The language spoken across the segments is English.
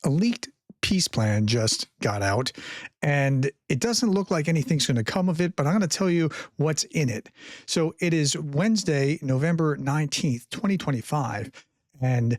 A leaked peace plan just got out, and it doesn't look like anything's going to come of it, but I'm going to tell you what's in it. So it is Wednesday, November 19th, 2025, and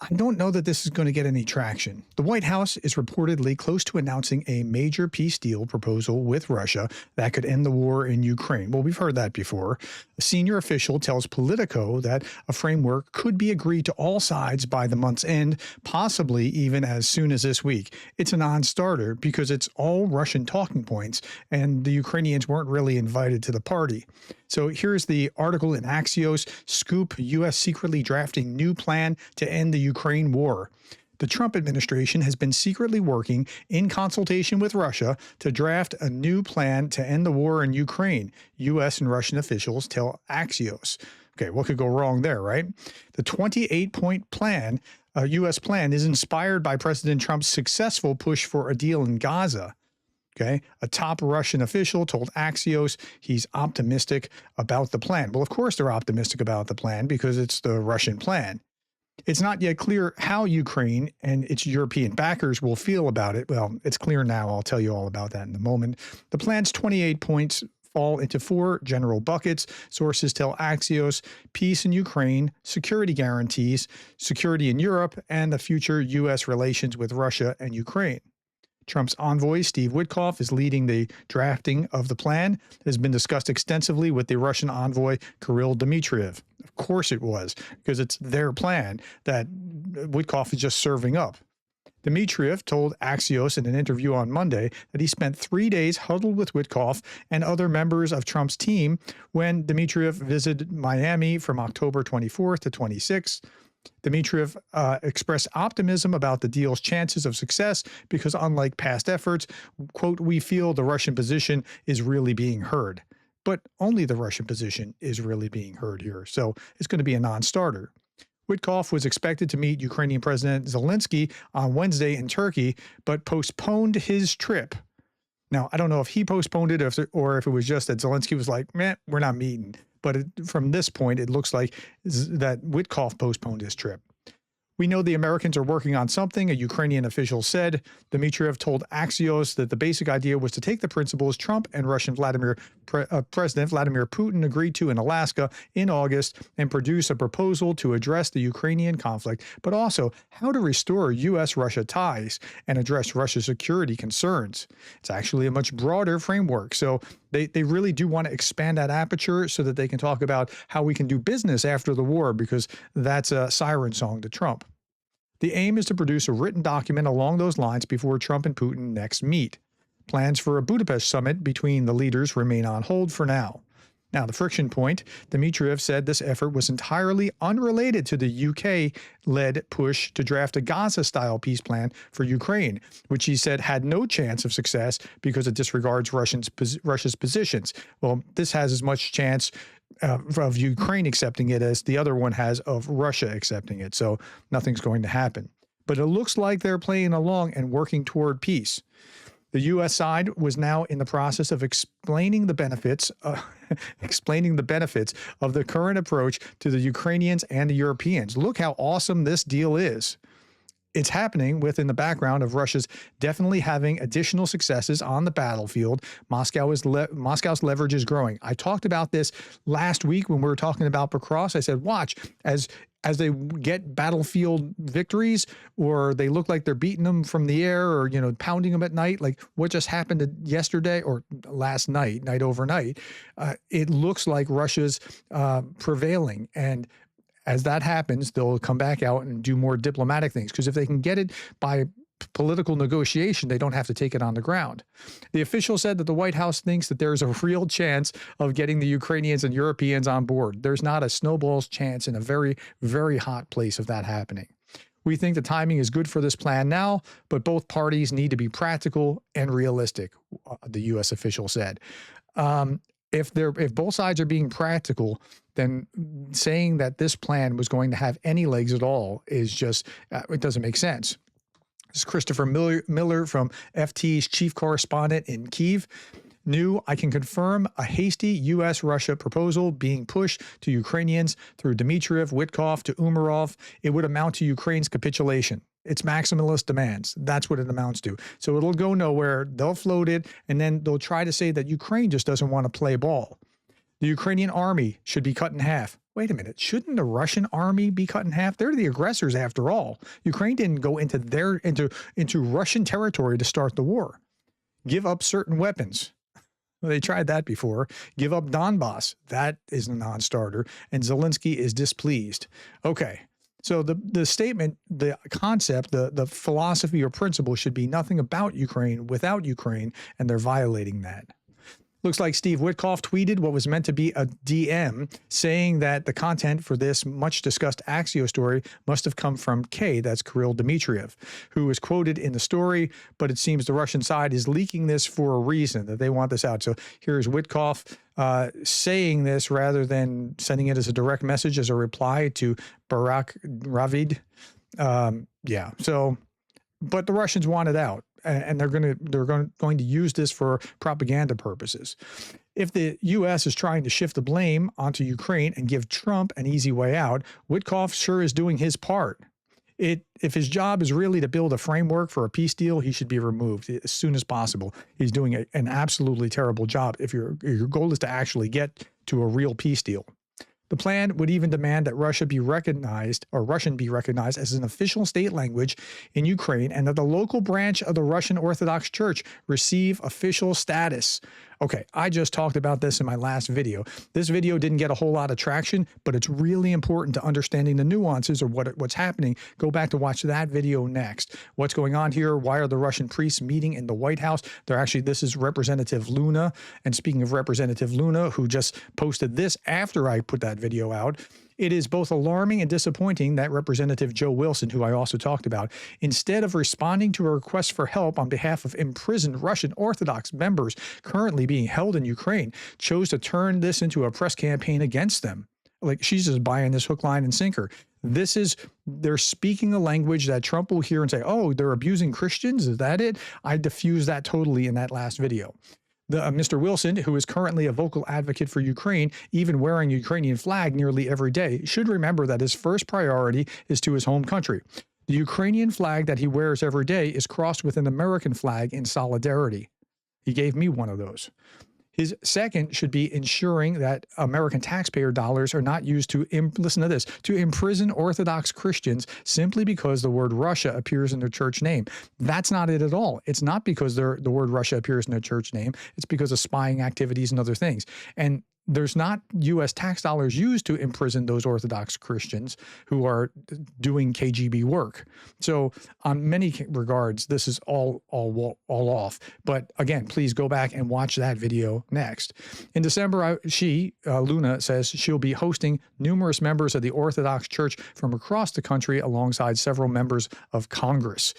I don't know that this is going to get any traction. The White House is reportedly close to announcing a major peace deal proposal with Russia that could end the war in Ukraine. Well, we've heard that before. A senior official tells Politico that a framework could be agreed to all sides by the month's end, possibly even as soon as this week. It's a non-starter because it's all Russian talking points, and the Ukrainians weren't really invited to the party. So here's the article in Axios: Scoop: U.S. secretly drafting new plan to end the Ukraine war. The Trump administration has been secretly working in consultation with Russia to draft a new plan to end the war in Ukraine, U.S. and Russian officials tell Axios. Okay, what could go wrong there, right? The 28-point plan, U.S. plan, is inspired by President Trump's successful push for a deal in Gaza. Okay, a top Russian official told Axios he's optimistic about the plan. Well, of course they're optimistic about the plan because it's the Russian plan. It's not yet clear how Ukraine and its European backers will feel about it. Well, it's clear now. I'll tell you all about that in a moment. The plan's 28 points fall into 4 general buckets. Sources tell Axios: peace in Ukraine, security guarantees, security in Europe, and the future U.S. relations with Russia and Ukraine. Trump's envoy, Steve Witkoff, is leading the drafting of the plan. It has been discussed extensively with the Russian envoy, Kirill Dmitriev. Of course it was, because it's their plan that Witkoff is just serving up. Dmitriev told Axios in an interview on Monday that he spent 3 days huddled with Witkoff and other members of Trump's team when Dmitriev visited Miami from October 24th to 26th. Dmitriev expressed optimism about the deal's chances of success because, unlike past efforts, quote, "we feel the Russian position is really being heard." But only the Russian position is really being heard here, so it's going to be a non-starter. Witkoff was expected to meet Ukrainian President Zelensky on Wednesday in Turkey, but postponed his trip. Now, I don't know if he postponed it or if it was just that Zelensky was like, "Meh, we're not meeting." But from this point, it looks like that Witkoff postponed his trip. We know the Americans are working on something, a Ukrainian official said. Dmitriev told Axios that the basic idea was to take the principles Trump and Russian President Vladimir Putin agreed to in Alaska in August and produce a proposal to address the Ukrainian conflict, but also how to restore U.S.-Russia ties and address Russia's security concerns. It's actually a much broader framework, so they really do want to expand that aperture so that they can talk about how we can do business after the war, because that's a siren song to Trump. The aim is to produce a written document along those lines before Trump and Putin next meet. Plans for a Budapest summit between the leaders remain on hold for now. Now, the friction point: Dmitriev said this effort was entirely unrelated to the UK-led push to draft a Gaza-style peace plan for Ukraine, which he said had no chance of success because it disregards Russia's positions. Well, this has as much chance of Ukraine accepting it as the other one has of Russia accepting it, so nothing's going to happen. But it looks like they're playing along and working toward peace. The U.S. side was now in the process of explaining the benefits of the current approach to the Ukrainians and the Europeans. Look how awesome this deal is. It's happening within the background of Russia's definitely having additional successes on the battlefield. Moscow's leverage is growing. I talked about this last week when we were talking about Pokros. I said, watch, as they get battlefield victories, or they look like they're beating them from the air, or, you know, pounding them at night, like what just happened yesterday or last night, overnight, it looks like Russia's prevailing. And as that happens, they'll come back out and do more diplomatic things, because if they can get it by political negotiation, they don't have to take it on the ground. The official said that the White House thinks that there's a real chance of getting the Ukrainians and Europeans on board. There's not a snowball's chance in a very, very hot place of that happening. We think the timing is good for this plan now, but both parties need to be practical and realistic, the U.S. official said. If both sides are being practical, then saying that this plan was going to have any legs at all is just, it doesn't make sense. This is Christopher Miller from FT's chief correspondent in Kyiv. New, I can confirm a hasty U.S.-Russia proposal being pushed to Ukrainians through Dmitriev, Witkoff to Umarov. It would amount to Ukraine's capitulation. It's maximalist demands. That's what it amounts to. So it'll go nowhere. They'll float it, and then they'll try to say that Ukraine just doesn't want to play ball. The Ukrainian army should be cut in half. Wait a minute. Shouldn't the Russian army be cut in half? They're the aggressors after all. Ukraine didn't go into Russian territory to start the war. Give up certain weapons. Well, they tried that before. Give up Donbass. That is a non-starter. And Zelensky is displeased. Okay. So the statement, the concept, the philosophy or principle should be nothing about Ukraine without Ukraine, and they're violating that. Looks like Steve Witkoff tweeted what was meant to be a DM, saying that the content for this much-discussed Axios story must have come from K, that's Kirill Dmitriev, who was quoted in the story, but it seems the Russian side is leaking this for a reason, that they want this out. So here's Witkoff saying this rather than sending it as a direct message as a reply to Barak Ravid. Yeah, so, but the Russians want it out. And they're going to use this for propaganda purposes. If the U.S. is trying to shift the blame onto Ukraine and give Trump an easy way out, Witkoff sure is doing his part. If his job is really to build a framework for a peace deal, he should be removed as soon as possible. He's doing an absolutely terrible job if your goal is to actually get to a real peace deal. The plan would even demand that Russian be recognized as an official state language in Ukraine, and that the local branch of the Russian Orthodox Church receive official status. Okay, I just talked about this in my last video. This video didn't get a whole lot of traction, but it's really important to understanding the nuances of what's happening. Go back to watch that video next. What's going on here? Why are the Russian priests meeting in the White House? This is Representative Luna. And speaking of Representative Luna, who just posted this after I put that video out, it is both alarming and disappointing that Representative Joe Wilson, who I also talked about, instead of responding to a request for help on behalf of imprisoned Russian Orthodox members currently being held in Ukraine, chose to turn this into a press campaign against them. Like, she's just buying this hook, line, and sinker. They're speaking a language that Trump will hear and say, oh, they're abusing Christians? Is that it? I diffused that totally in that last video. Mr. Wilson, who is currently a vocal advocate for Ukraine, even wearing a Ukrainian flag nearly every day, should remember that his first priority is to his home country. The Ukrainian flag that he wears every day is crossed with an American flag in solidarity. He gave me one of those. His second should be ensuring that American taxpayer dollars are not used to, listen to this, to imprison Orthodox Christians simply because the word Russia appears in their church name. That's not it at all. It's not because the word Russia appears in their church name. It's because of spying activities and other things. And there's not U.S. tax dollars used to imprison those Orthodox Christians who are doing KGB work. So on many regards, this is all off. But again, please go back and watch that video next. In December, Luna says she'll be hosting numerous members of the Orthodox Church from across the country alongside several members of Congress.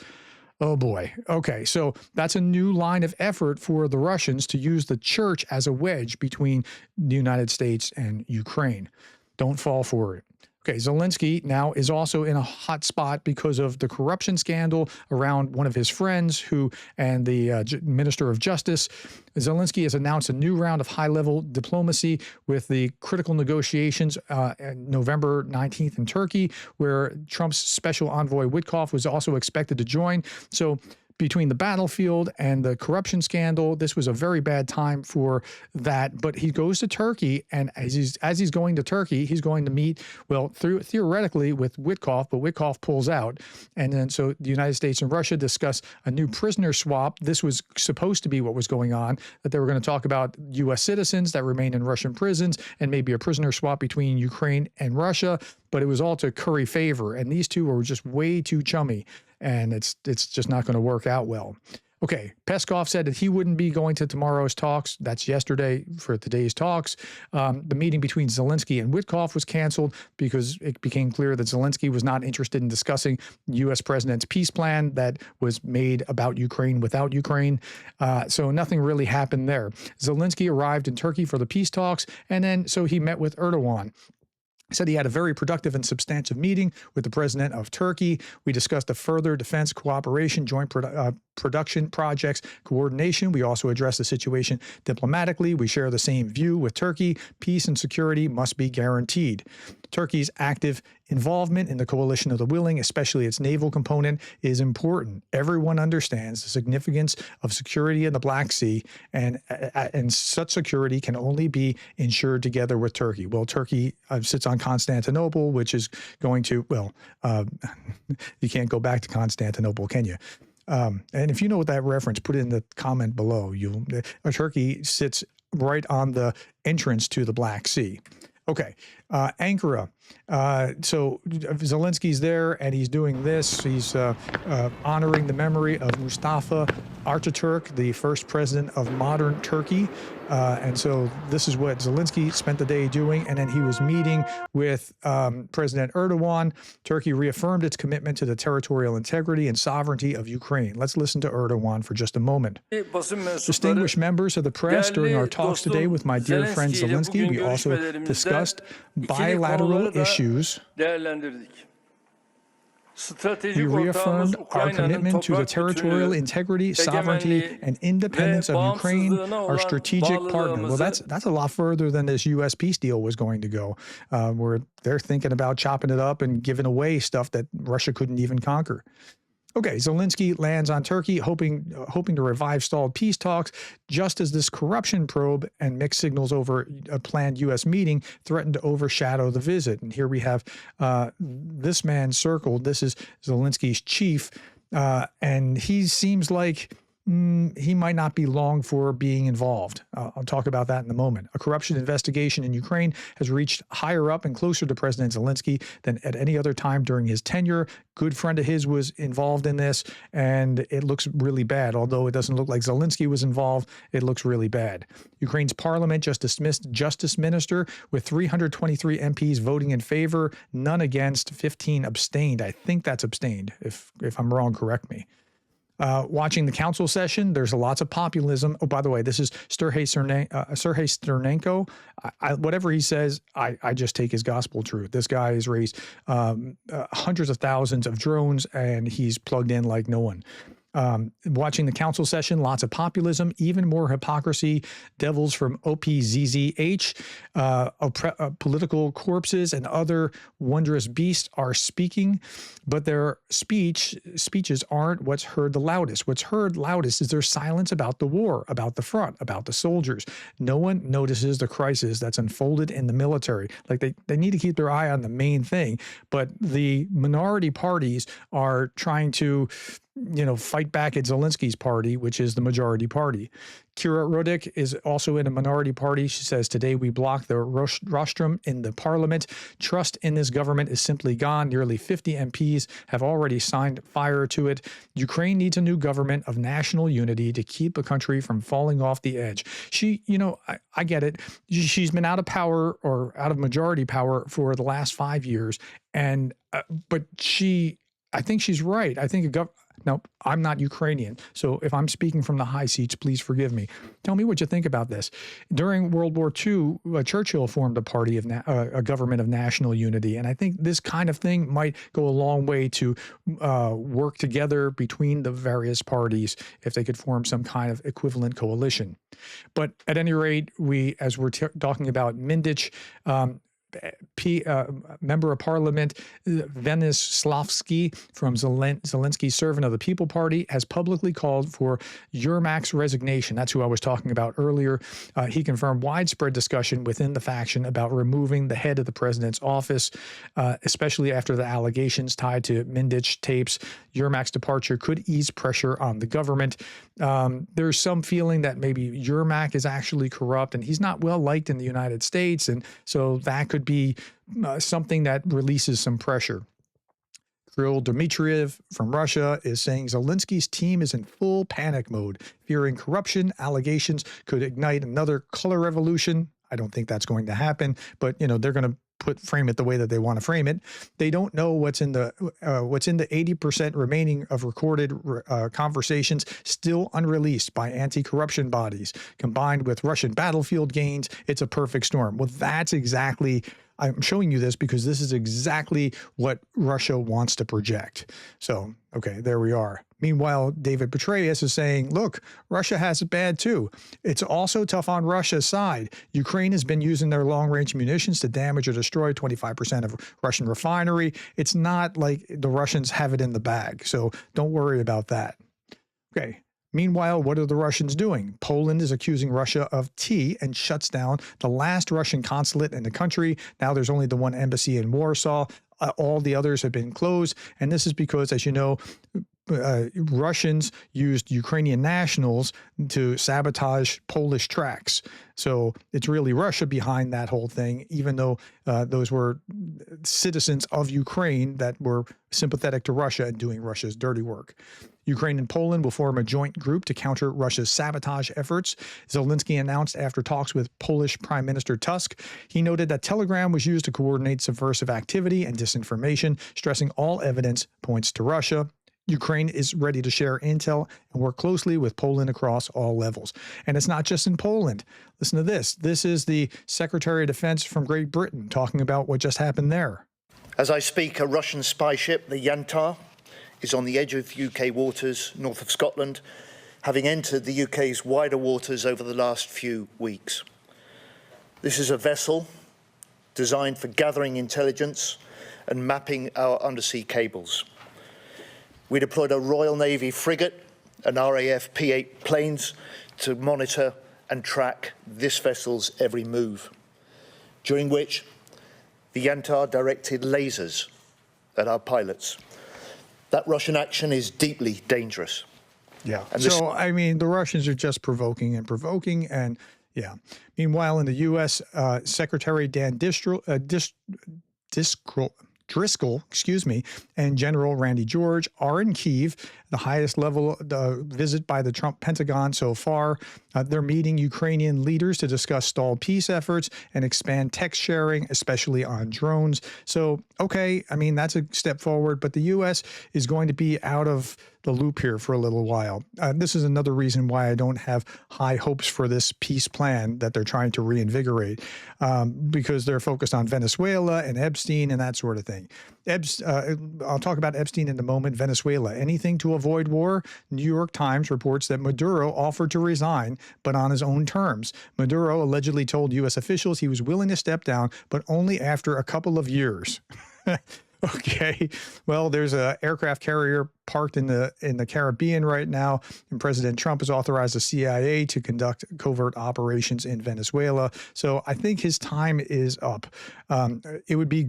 Oh boy. Okay, so that's a new line of effort for the Russians to use the church as a wedge between the United States and Ukraine. Don't fall for it. Okay, Zelensky now is also in a hot spot because of the corruption scandal around one of his friends and the Minister of Justice. Zelensky has announced a new round of high-level diplomacy with the critical negotiations November 19th in Turkey, where Trump's special envoy Witkoff was also expected to join. So between the battlefield and the corruption scandal, this was a very bad time for that. But he goes to Turkey, and as he's going to Turkey, he's going to meet, well, theoretically with Witkoff, but Witkoff pulls out. And then so the United States and Russia discuss a new prisoner swap. This was supposed to be what was going on, that they were going to talk about U.S. citizens that remain in Russian prisons and maybe a prisoner swap between Ukraine and Russia. But it was all to curry favor, and these two were just way too chummy, and it's just not going to work out well. Okay, Peskov said that he wouldn't be going to tomorrow's talks. That's yesterday for today's talks. The meeting between Zelensky and Witkoff was canceled because it became clear that Zelensky was not interested in discussing the U.S. president's peace plan that was made about Ukraine without Ukraine. So nothing really happened there. Zelensky arrived in Turkey for the peace talks, and then so he met with Erdogan. Said he had a very productive and substantive meeting with the president of Turkey. We discussed the further defense cooperation, joint production projects, coordination. We also addressed the situation diplomatically. We share the same view with Turkey. Peace and security must be guaranteed. Turkey's active Involvement in the coalition of the willing, especially its naval component, is important. Everyone understands the significance of security in the Black Sea, and such security can only be ensured together with Turkey. Well, Turkey sits on Constantinople, which is going to, you can't go back to Constantinople, can you? And if you know what that reference, put it in the comment below. Turkey sits right on the entrance to the Black Sea. Okay, Ankara. So Zelensky's there, and he's doing this. He's honoring the memory of Mustafa Ataturk, the first president of modern Turkey. And so this is what Zelensky spent the day doing. And then he was meeting with President Erdogan. Turkey reaffirmed its commitment to the territorial integrity and sovereignty of Ukraine. Let's listen to Erdogan for just a moment. Distinguished members of the press, during our talks today with my dear friend Zelensky, we also discussed bilateral issues. We reaffirmed our commitment to the territorial integrity, sovereignty, and independence of Ukraine, our strategic partner. Well, that's a lot further than this U.S. peace deal was going to go, where they're thinking about chopping it up and giving away stuff that Russia couldn't even conquer. Okay, Zelensky lands on Turkey, hoping to revive stalled peace talks, just as this corruption probe and mixed signals over a planned U.S. meeting threatened to overshadow the visit. And here we have this man circled. This is Zelensky's chief, and he seems like he might not be long for being involved. I'll talk about that in a moment. A corruption investigation in Ukraine has reached higher up and closer to President Zelensky than at any other time during his tenure. Good friend of his was involved in this, and it looks really bad. Although it doesn't look like Zelensky was involved, it looks really bad. Ukraine's parliament just dismissed Justice Minister with 323 MPs voting in favor, none against, 15 abstained. I think that's abstained. If I'm wrong, correct me. Watching the council session, there's lots of populism. Oh, by the way, this is Sergei Sternenko. Whatever he says, I just take his gospel truth. This guy has raised hundreds of thousands of drones, and he's plugged in like no one. Watching the council session, lots of populism, even more hypocrisy. Devils from OPZZH, political corpses, and other wondrous beasts are speaking, but their speeches aren't what's heard the loudest. What's heard loudest is their silence about the war, about the front, about the soldiers. No one notices the crisis that's unfolded in the military. Like they need to keep their eye on the main thing, but the minority parties are trying to fight back at Zelensky's party, which is the majority party. Kira Rudik is also in a minority party. She says, today we blocked the rostrum in the parliament. Trust in this government is simply gone. Nearly 50 MPs have already signed fire to it. Ukraine needs a new government of national unity to keep the country from falling off the edge. She, I get it. She's been out of power or out of majority power for the last 5 years. And, but I think she's right. I think now, I'm not Ukrainian, so if I'm speaking from the high seats, please forgive me. Tell me what you think about this. During World War II, Churchill formed a party of a government of national unity, and I think this kind of thing might go a long way to work together between the various parties if they could form some kind of equivalent coalition. But at any rate, as we're talking about Mindich, Member of Parliament Venis Slavsky from Zelensky's Servant of the People Party has publicly called for Yermak's resignation. That's who I was talking about earlier. He confirmed widespread discussion within the faction about removing the head of the president's office, especially after the allegations tied to Mindich tapes. Yermak's departure could ease pressure on the government. There's some feeling that maybe Yermak is actually corrupt and he's not well liked in the United States, and so that could be something that releases some pressure. Kirill Dmitriev from Russia is saying Zelensky's team is in full panic mode, fearing corruption allegations could ignite another color revolution. I don't think that's going to happen, but they're going to frame it the way that they want to frame it. They don't know what's in the 80% remaining of recorded conversations still unreleased by anti-corruption bodies, combined with Russian battlefield gains. It's a perfect storm. Well, that's exactly, I'm showing you this because this is exactly what Russia wants to project. So, okay, there we are. Meanwhile, David Petraeus is saying, look, Russia has it bad too. It's also tough on Russia's side. Ukraine has been using their long-range munitions to damage or destroy 25% of Russian refinery. It's not like the Russians have it in the bag, so don't worry about that. Okay. Meanwhile, what are the Russians doing? Poland is accusing Russia of tea and shuts down the last Russian consulate in the country. Now there's only the one embassy in Warsaw. All the others have been closed. And this is because, as you know, Russians used Ukrainian nationals to sabotage Polish tracks. So it's really Russia behind that whole thing, even though those were citizens of Ukraine that were sympathetic to Russia and doing Russia's dirty work. Ukraine and Poland will form a joint group to counter Russia's sabotage efforts, Zelensky announced after talks with Polish Prime Minister Tusk. He noted that Telegram was used to coordinate subversive activity and disinformation, stressing all evidence points to Russia. Ukraine is ready to share intel and work closely with Poland across all levels. And it's not just in Poland. Listen to this. This is the Secretary of Defense from Great Britain talking about what just happened there. As I speak, a Russian spy ship, the Yantar, is on the edge of UK waters north of Scotland, having entered the UK's wider waters over the last few weeks. This is a vessel designed for gathering intelligence and mapping our undersea cables. We deployed a Royal Navy frigate and RAF P-8 planes to monitor and track this vessel's every move, during which the Yantar directed lasers at our pilots. That Russian action is deeply dangerous. Yeah. So, I mean, the Russians are just provoking and yeah. Meanwhile, in the U.S., Secretary Dan Driscoll, and General Randy George are in Kyiv, the highest level visit by the Trump Pentagon so far. They're meeting Ukrainian leaders to discuss stalled peace efforts and expand tech sharing, especially on drones. So, okay, I mean, that's a step forward, but the U.S. is going to be out of the loop here for a little while. This is another reason why I don't have high hopes for this peace plan that they're trying to reinvigorate, because they're focused on Venezuela and Epstein and that sort of thing. I'll talk about Epstein in a moment. Venezuela, anything to avoid war. New York Times reports that Maduro offered to resign, but on his own terms. Maduro allegedly told U.S. officials he was willing to step down, but only after a couple of years. Okay, well, there's an aircraft carrier parked in the Caribbean right now, and President Trump has authorized the CIA to conduct covert operations in Venezuela. So I think his time is up. It would be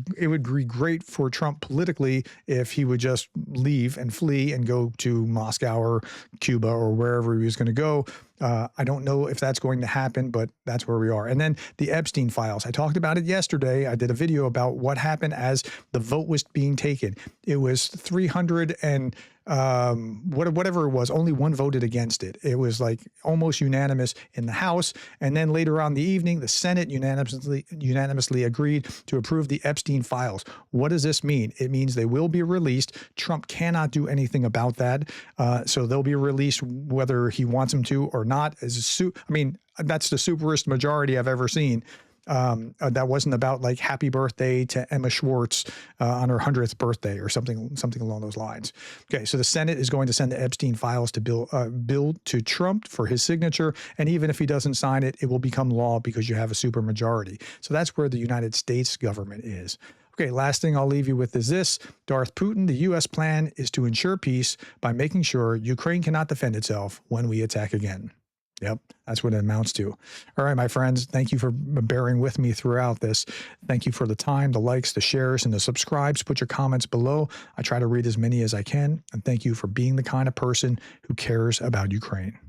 great for Trump politically if he would just leave and flee and go to Moscow or Cuba or wherever he was going to go. I don't know if that's going to happen, but that's where we are. And then the Epstein files. I talked about it yesterday. I did a video about what happened as the vote was being taken. It was 300 and whatever it was, only one voted against it. It was like almost unanimous in the House. And then later on in the evening, the Senate unanimously agreed to approve the Epstein files. What does this mean? It means they will be released. Trump cannot do anything about that. So they'll be released whether he wants them to or not. I mean, that's the superest majority I've ever seen. That wasn't about like happy birthday to Emma Schwartz on her 100th birthday or something along those lines. Okay, so the Senate is going to send the Epstein files to bill to Trump for his signature, and even if he doesn't sign it, it will become law because you have a supermajority. So that's where the United States government is. Okay, last thing I'll leave you with is this. Darth Putin, the U.S. plan is to ensure peace by making sure Ukraine cannot defend itself when we attack again. Yep, that's what it amounts to. All right, my friends, thank you for bearing with me throughout this. Thank you for the time, the likes, the shares, and the subscribes. Put your comments below. I try to read as many as I can. And thank you for being the kind of person who cares about Ukraine.